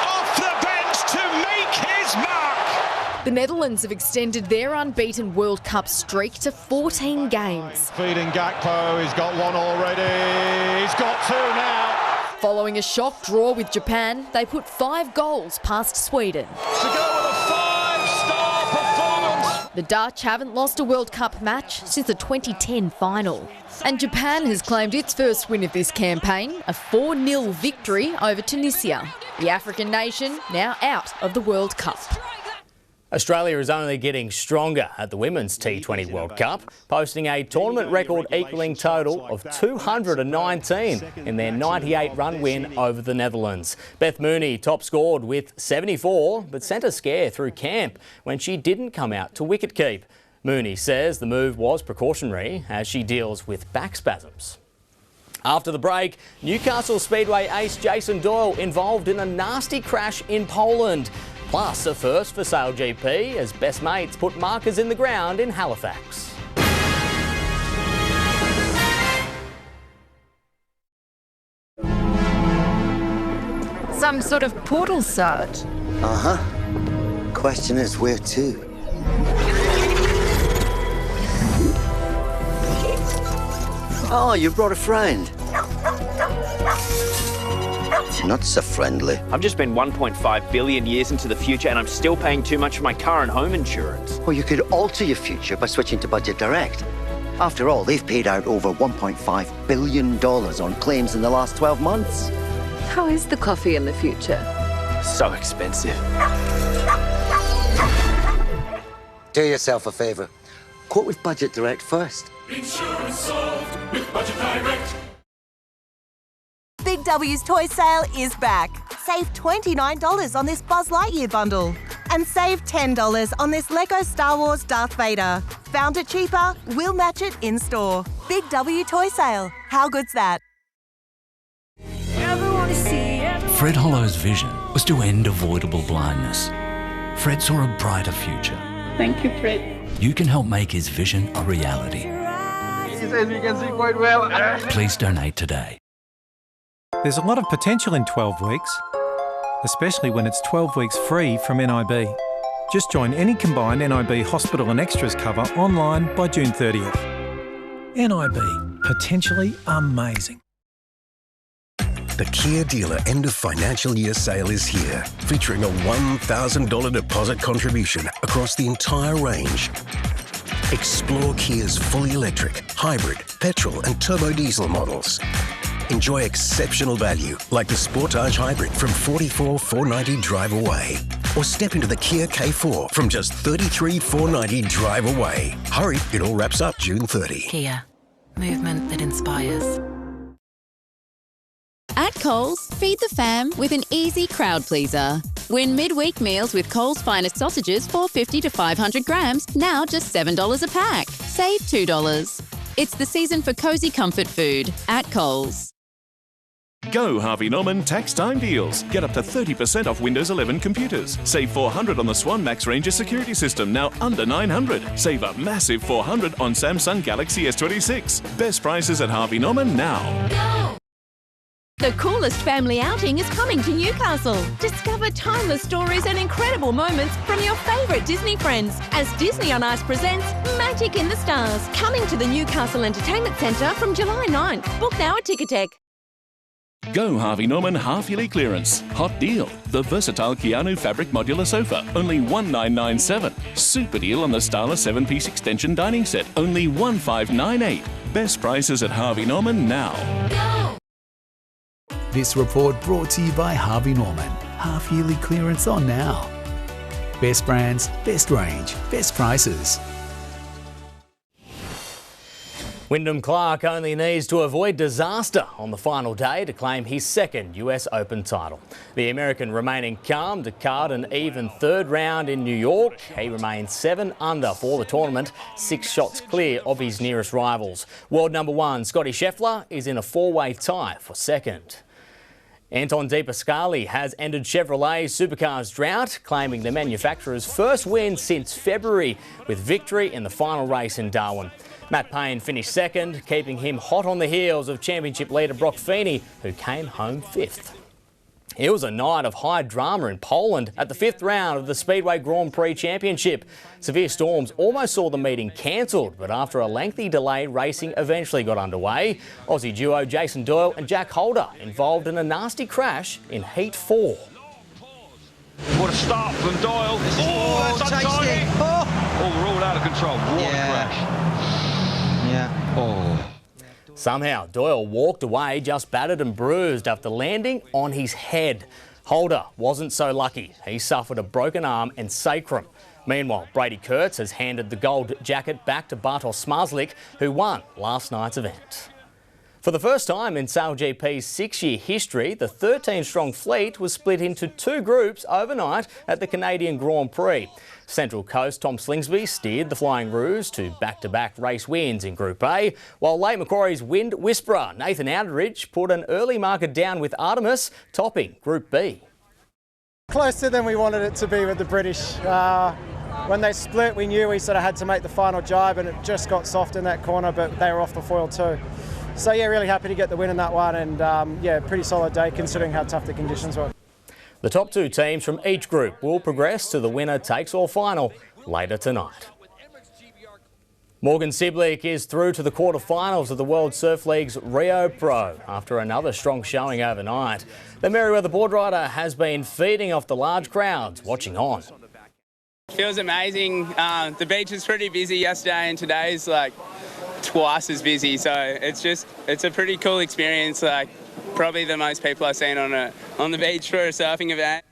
Off the bench to make his mark! The Netherlands have extended their unbeaten World Cup streak to 14 games. Feeding Gakpo, he's got one already, he's got two now. Following a shock draw with Japan, they put 5 goals past Sweden. To go with a 5-star performance. The Dutch haven't lost a World Cup match since the 2010 final. And Japan has claimed its first win of this campaign, a 4-0 victory over Tunisia. The African nation now out of the World Cup. Australia is only getting stronger at the Women's T20 World Cup, posting a tournament record equalling total of 219 in their 98-run win over the Netherlands. Beth Mooney top scored with 74, but sent a scare through camp when she didn't come out to wicket keep. Mooney says the move was precautionary as she deals with back spasms. After the break, Newcastle Speedway ace Jason Doyle involved in a nasty crash in Poland. Plus, a first for Sail GP as best mates put markers in the ground in Halifax. Some sort of portal, Sarge. Uh-huh. Question is, where to? Oh, you brought a friend. Not so friendly. I've just been 1.5 billion years into the future and I'm still paying too much for my car and home insurance. Well, you could alter your future by switching to Budget Direct. After all, they've paid out over $1.5 billion on claims in the last 12 months. How is the coffee in the future? So expensive. Do yourself a favour. Quote with Budget Direct first. Insurance solved with Budget Direct. Big W's toy sale is back. Save $29 on this Buzz Lightyear bundle. And save $10 on this Lego Star Wars Darth Vader. Found it cheaper? We'll match it in store. Big W toy sale. How good's that? Fred Hollow's vision was to end avoidable blindness. Fred saw a brighter future. Thank you, Fred. You can help make his vision a reality. He says we can see quite well. Please donate today. There's a lot of potential in 12 weeks, especially when it's 12 weeks free from NIB. Just join any combined NIB hospital and extras cover online by June 30th. NIB, potentially amazing. The Kia dealer end of financial year sale is here, featuring a $1,000 deposit contribution across the entire range. Explore Kia's fully electric, hybrid, petrol and turbo diesel models. Enjoy exceptional value like the Sportage Hybrid from $44,490 drive away. Or step into the Kia K4 from just $33,490 drive away. Hurry, it all wraps up June 30. Kia, movement that inspires. At Coles, feed the fam with an easy crowd pleaser. Win midweek meals with Coles finest sausages, $450 to 500 grams, now just $7 a pack. Save $2. It's the season for cosy comfort food at Coles. Go Harvey Norman tax time deals. Get up to 30% off Windows 11 computers. Save $400 on the Swan Max Ranger security system, now under $900. Save a massive $400 on Samsung Galaxy S26. Best prices at Harvey Norman now. Go! The coolest family outing is coming to Newcastle. Discover timeless stories and incredible moments from your favourite Disney friends as Disney on Ice presents Magic in the Stars. Coming to the Newcastle Entertainment Centre from July 9th. Book now at Ticketek. Go Harvey Norman half-yearly clearance. Hot deal. The versatile Keanu fabric modular sofa, only $1,997. Super deal on the Starla 7-piece extension dining set, only $1,598. Best prices at Harvey Norman now. Go! This report brought to you by Harvey Norman. Half-yearly clearance on now. Best brands, best range, best prices. Wyndham Clark only needs to avoid disaster on the final day to claim his second US Open title. The American remaining calm to card an even third round in New York. He remains 7 under for the tournament, 6 shots clear of his nearest rivals. World number 1 Scotty Scheffler is in a 4-way tie for second. Anton De Pasquale has ended Chevrolet's supercars drought, claiming the manufacturer's first win since February with victory in the final race in Darwin. Matt Payne finished second, keeping him hot on the heels of championship leader Brock Feeney, who came home 5th. It was a night of high drama in Poland at the 5th round of the Speedway Grand Prix Championship. Severe storms almost saw the meeting cancelled, but after a lengthy delay, racing eventually got underway. Aussie duo Jason Doyle and Jack Holder involved in a nasty crash in Heat 4. What a start from Doyle. Oh, that's untidy. Oh, we're all out of control. What a crash. Yeah. Oh. Somehow, Doyle walked away just battered and bruised after landing on his head. Holder wasn't so lucky. He suffered a broken arm and sacrum. Meanwhile, Brady Kurtz has handed the gold jacket back to Bartosz Smazlik, who won last night's event. For the first time in SailGP's 6-year history, the 13-strong fleet was split into 2 groups overnight at the Canadian Grand Prix. Central Coast Tom Slingsby steered the Flying Roos to back-to-back race wins in Group A, while Lake Macquarie's Wind Whisperer Nathan Outridge put an early marker down with Artemis, topping Group B. Closer than we wanted it to be with the British. When they split, we knew we sort of had to make the final jibe, and it just got soft in that corner, but they were off the foil too. So yeah, really happy to get the win in that one, and yeah, pretty solid day considering how tough the conditions were. The top 2 teams from each group will progress to the winner-takes-all final later tonight. Morgan Siblik is through to the quarterfinals of the World Surf League's Rio Pro after another strong showing overnight. The Merewether board rider has been feeding off the large crowds watching on. Feels amazing. The beach was pretty busy yesterday, and today's like twice as busy, so it's a pretty cool experience. Like probably the most people I've seen on the beach for a surfing event.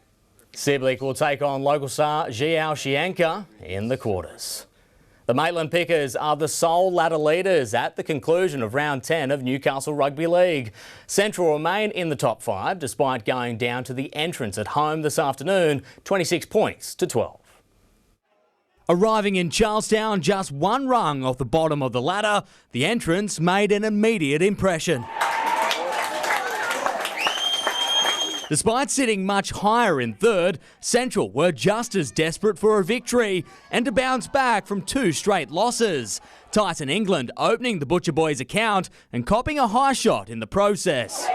Siblik will take on local star Jiao Xianka in the quarters. The Maitland Pickers are the sole ladder leaders at the conclusion of round 10 of Newcastle Rugby League. Central remain in the top 5 despite going down to the entrance at home this afternoon, 26 points to 12. Arriving in Charlestown just one rung off the bottom of the ladder, the entrants made an immediate impression. Despite sitting much higher in third, Central were just as desperate for a victory and to bounce back from 2 straight losses. Titan England opening the Butcher Boys account and copping a high shot in the process.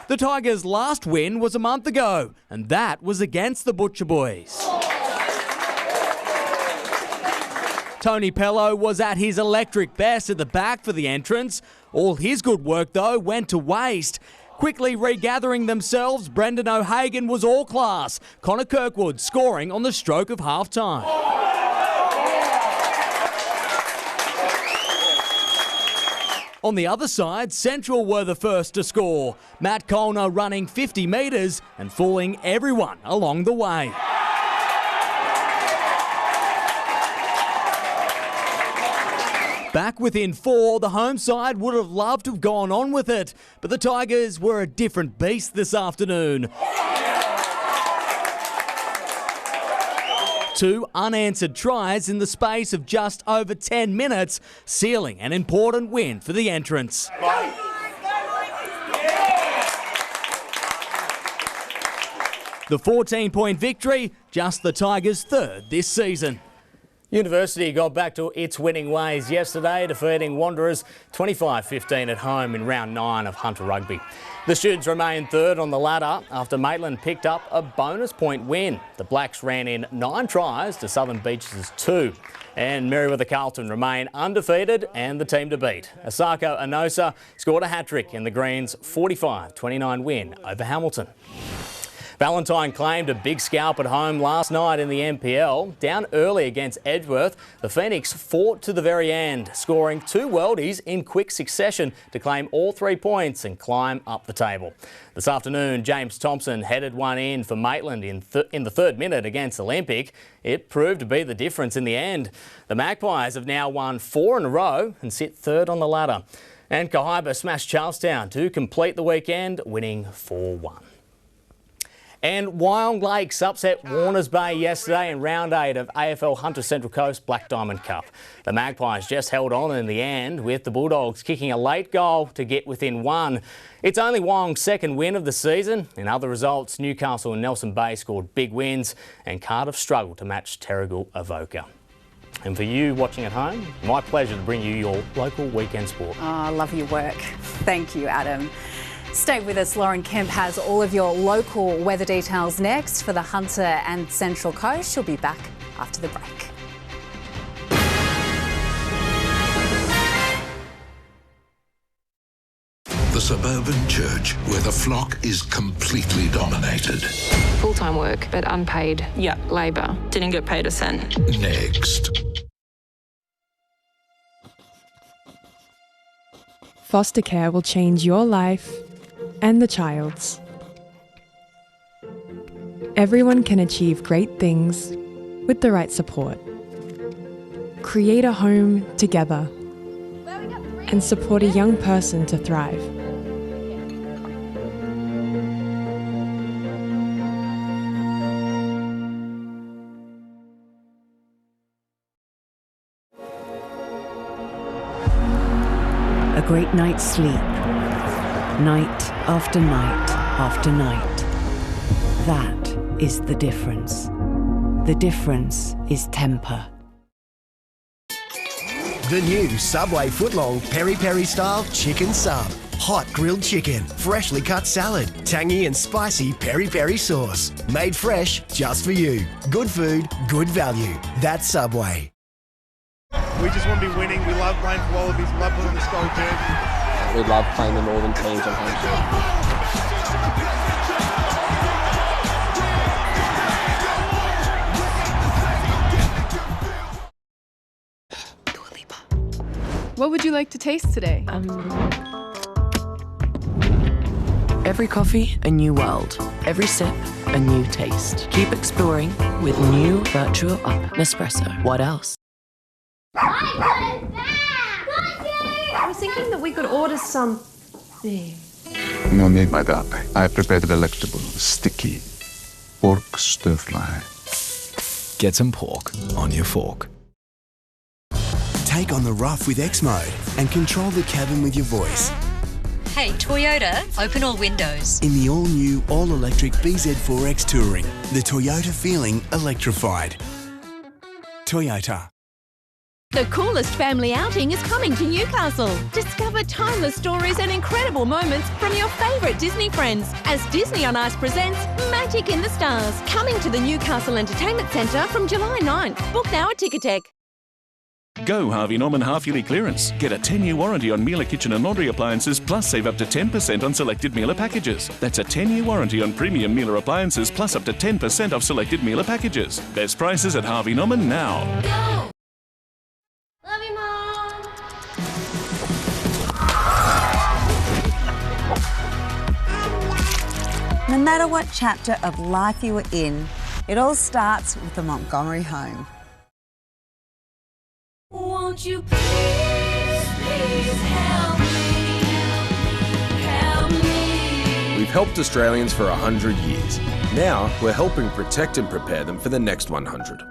The Tigers' last win was a month ago, and that was against the Butcher Boys. Tony Pello was at his electric best at the back for the entrants. All his good work, though, went to waste. Quickly regathering themselves, Brendan O'Hagan was all class. Connor Kirkwood scoring on the stroke of half-time. On the other side, Central were the first to score. Matt Colner running 50 metres and fooling everyone along the way. Back within 4, the home side would have loved to have gone on with it, but the Tigers were a different beast this afternoon. 2 unanswered tries in the space of just over 10 minutes, sealing an important win for the entrants. The 14-point victory, just the Tigers' 3rd this season. University got back to its winning ways yesterday, defeating Wanderers 25-15 at home in round 9 of Hunter Rugby. The students remain 3rd on the ladder after Maitland picked up a bonus point win. The Blacks ran in 9 tries to Southern Beaches' 2. And Merewether Carlton remain undefeated and the team to beat. Asako Anosa scored a hat-trick in the Greens' 45-29 win over Hamilton. Valentine claimed a big scalp at home last night in the NPL. Down early against Edgeworth, the Phoenix fought to the very end, scoring 2 worldies in quick succession to claim all 3 points and climb up the table. This afternoon, James Thompson headed one in for Maitland in the 3rd minute against Olympic. It proved to be the difference in the end. The Magpies have now won 4 in a row and sit 3rd on the ladder. And Cohiba smashed Charlestown to complete the weekend, winning 4-1. And Wyong Lakes upset Warners Bay yesterday in round 8 of AFL Hunter Central Coast Black Diamond Cup. The Magpies just held on in the end, with the Bulldogs kicking a late goal to get within 1. It's only Wyong's 2nd win of the season. In other results, Newcastle and Nelson Bay scored big wins and Cardiff struggled to match Terrigal Avoca. And for you watching at home, my pleasure to bring you your local weekend sport. Oh, I love your work. Thank you, Adam. Stay with us. Lauren Kempe has all of your local weather details next for the Hunter and Central Coast. She'll be back after the break. The suburban church where the flock is completely dominated. Full-time work, but unpaid. Yeah, labour. Didn't get paid a cent. Next. Foster care will change your life and the child's. Everyone can achieve great things with the right support. Create a home together and support a young person to thrive. A great night's sleep, night after night after night. That is the difference. The difference is temper. The new Subway footlong peri-peri style chicken sub. Hot grilled chicken, freshly cut salad, tangy and spicy peri-peri sauce. Made fresh just for you. Good food, good value. That's Subway. We just want to be winning. We love playing for Wallabies. We love putting on the Skull jersey. We love playing the Northern teams on home field. What would you like to taste today? Every coffee, a new world. Every sip, a new taste. Keep exploring with new Virtual Up Nespresso. What else? I was thinking that we could order something. No need, my darling. I prepared the delectable, sticky pork stir-fry. Get some pork on your fork. Take on the rough with X Mode and control the cabin with your voice. Hey, Toyota, open all windows. In the all-new, all-electric BZ4X Touring, the Toyota feeling electrified. Toyota. The coolest family outing is coming to Newcastle. Discover timeless stories and incredible moments from your favourite Disney friends as Disney on Ice presents Magic in the Stars. Coming to the Newcastle Entertainment Centre from July 9th. Book now at Ticketek. Go Harvey Norman half-yearly clearance. Get a 10-year warranty on Miele kitchen and laundry appliances, plus save up to 10% on selected Miele packages. That's a 10-year warranty on premium Miele appliances, plus up to 10% off selected Miele packages. Best prices at Harvey Norman now. Go! Love you, Mom. No matter what chapter of life you were in, it all starts with the Montgomery home. Won't you please, please help me, help me. We've helped Australians for 100 years. Now we're helping protect and prepare them for the next 100.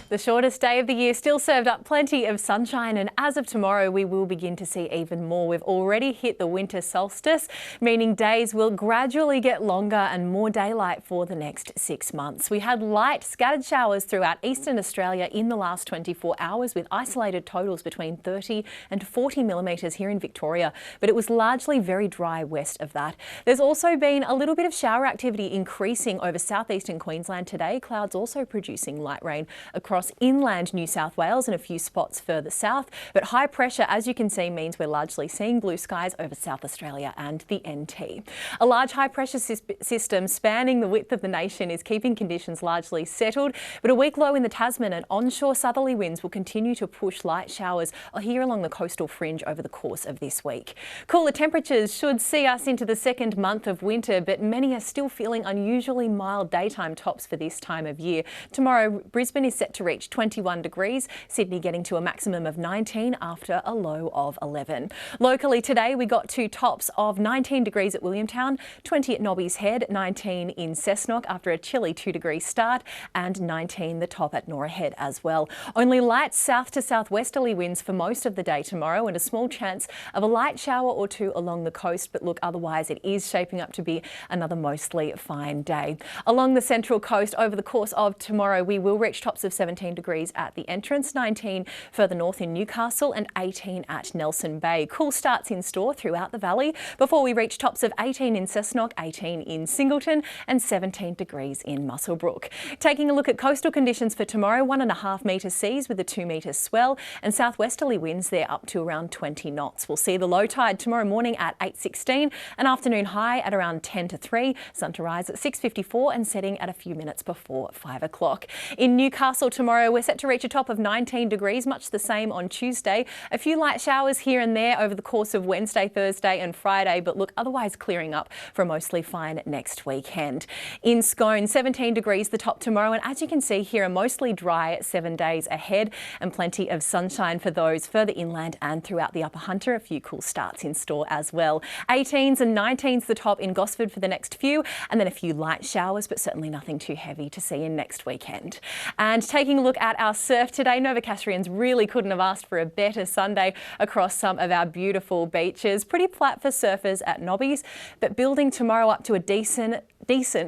The shortest day of the year still served up plenty of sunshine, and as of tomorrow we will begin to see even more. We've already hit the winter solstice, meaning days will gradually get longer and more daylight for the next 6 months. We had light scattered showers throughout eastern Australia in the last 24 hours with isolated totals between 30 and 40 millimetres here in Victoria, but it was largely very dry west of that. There's also been a little bit of shower activity increasing over southeastern Queensland today. Clouds also producing light rain across inland New South Wales and a few spots further south. But high pressure, as you can see, means we're largely seeing blue skies over South Australia and the NT. A large high pressure system spanning the width of the nation is keeping conditions largely settled, but a weak low in the Tasman and onshore southerly winds will continue to push light showers here along the coastal fringe over the course of this week. Cooler temperatures should see us into the second month of winter, but many are still feeling unusually mild daytime tops for this time of year. Tomorrow, Brisbane is set to reach 21 degrees, Sydney getting to a maximum of 19 after a low of 11. Locally today we got to tops of 19 degrees at Williamtown, 20 at Nobby's Head, 19 in Cessnock after a chilly 2-degree start, and 19 the top at Norah Head as well. Only light south to southwesterly winds for most of the day tomorrow, and a small chance of a light shower or two along the coast, but look, otherwise it is shaping up to be another mostly fine day. Along the central coast over the course of tomorrow we will reach tops of 17 degrees at the entrance, 19 further north in Newcastle and 18 at Nelson Bay. Cool starts in store throughout the valley before we reach tops of 18 in Cessnock, 18 in Singleton and 17 degrees in Muswellbrook. Taking a look at coastal conditions for tomorrow, 1.5 metre seas with a 2 metre swell and southwesterly winds there up to around 20 knots. We'll see the low tide tomorrow morning at 8:16, an afternoon high at around 10 to 3, sun to rise at 6:54 and setting at a few minutes before 5 o'clock. In Newcastle tomorrow we're set to reach a top of 19 degrees, much the same on Tuesday. A few light showers here and there over the course of Wednesday, Thursday and Friday, but look, otherwise clearing up for a mostly fine next weekend. In Scone, 17 degrees the top tomorrow, and as you can see here, a mostly dry 7 days ahead and plenty of sunshine for those further inland and throughout the Upper Hunter. A few cool starts in store as well. 18s and 19s the top in Gosford for the next few, and then a few light showers, but certainly nothing too heavy to see in next weekend. And taking a look at our surf today, Novocastrians really couldn't have asked for a better Sunday across some of our beautiful beaches. Pretty flat for surfers at Nobby's, but building tomorrow up to a decent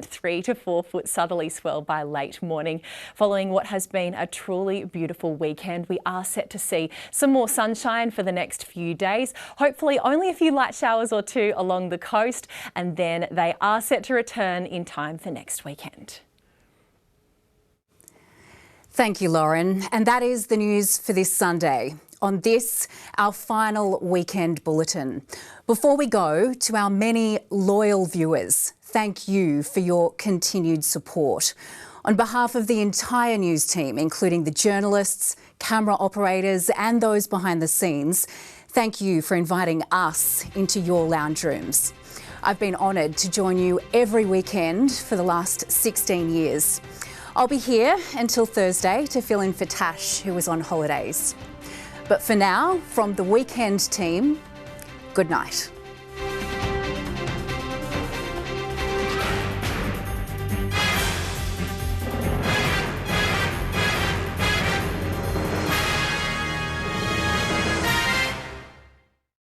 3 to 4 foot southerly swell by late morning. Following what has been a truly beautiful weekend, we are set to see some more sunshine for the next few days. Hopefully only a few light showers or two along the coast, and then they are set to return in time for next weekend. Thank you, Lauren. And that is the news for this Sunday. On this, our final weekend bulletin. Before we go, to our many loyal viewers, thank you for your continued support. On behalf of the entire news team, including the journalists, camera operators and those behind the scenes, thank you for inviting us into your lounge rooms. I've been honoured to join you every weekend for the last 16 years. I'll be here until Thursday to fill in for Tash, who was on holidays. But for now, from the weekend team, good night.